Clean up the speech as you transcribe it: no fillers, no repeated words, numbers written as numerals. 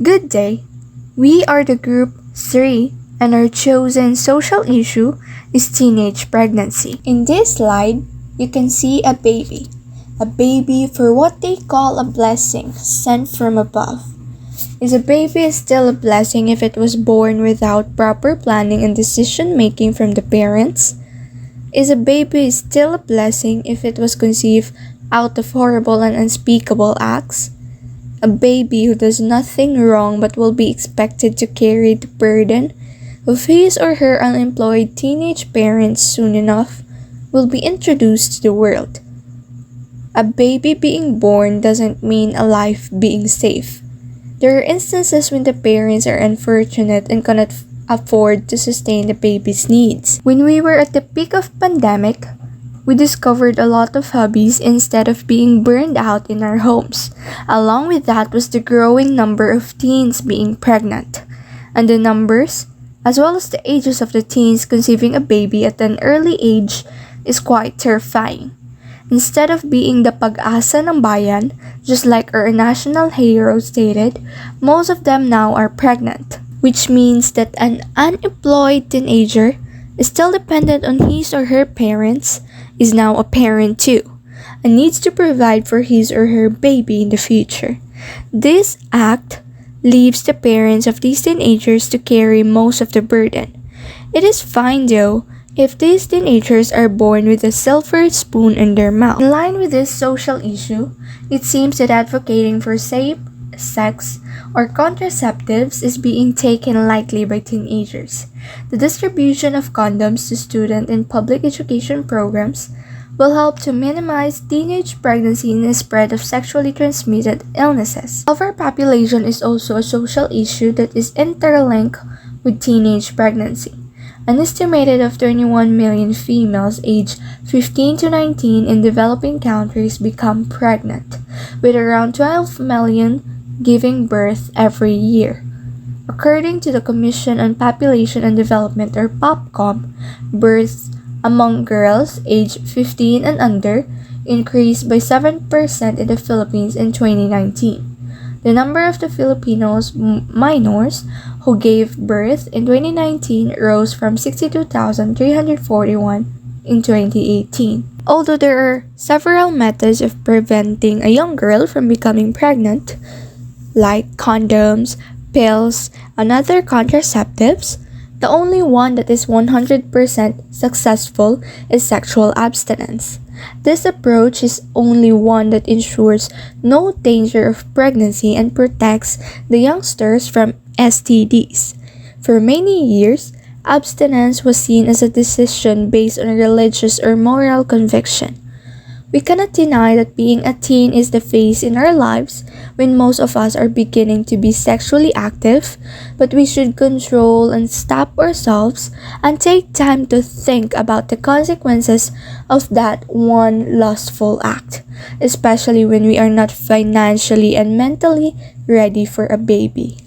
Good day. We are the group 3 and our chosen social issue is teenage pregnancy. In this slide, you can see a baby. A baby for what they call a blessing sent from above. Is a baby still a blessing if it was born without proper planning and decision making from the parents? Is a baby still a blessing if it was conceived out of horrible and unspeakable acts? A baby who does nothing wrong but will be expected to carry the burden of his or her unemployed teenage parents soon enough will be introduced to the world. A baby being born doesn't mean a life being safe. There are instances when the parents are unfortunate and cannot afford to sustain the baby's needs. When we were at the peak of pandemic, we discovered a lot of hobbies instead of being burned out in our homes. Along with that was the growing number of teens being pregnant. And the numbers, as well as the ages of the teens conceiving a baby at an early age, is quite terrifying. Instead of being the pag-asa ng bayan, just like our national hero stated, most of them now are pregnant, which means that an unemployed teenager is still dependent on his or her parents, is now a parent too, and needs to provide for his or her baby in the future. This act leaves the parents of these teenagers to carry most of the burden. It is fine though if these teenagers are born with a silver spoon in their mouth. In line with this social issue, it seems that advocating for safe sex or contraceptives is being taken lightly by teenagers. The distribution of condoms to student and public education programs will help to minimize teenage pregnancy and the spread of sexually transmitted illnesses. Overpopulation is also a social issue that is interlinked with teenage pregnancy. An estimated of 21 million females aged 15 to 19 in developing countries become pregnant, with around 12 million giving birth every year. According to the Commission on Population and Development or POPCOM, births among girls aged 15 and under increased by 7% in the Philippines in 2019. The number of the Filipinos minors who gave birth in 2019 rose from 62,341 in 2018. Although there are several methods of preventing a young girl from becoming pregnant, like condoms, pills, and other contraceptives, the only one that is 100% successful is sexual abstinence. This approach is only one that ensures no danger of pregnancy and protects the youngsters from STDs. For many years, abstinence was seen as a decision based on religious or moral conviction. We cannot deny that being a teen is the phase in our lives when most of us are beginning to be sexually active, but we should control and stop ourselves and take time to think about the consequences of that one lustful act, especially when we are not financially and mentally ready for a baby.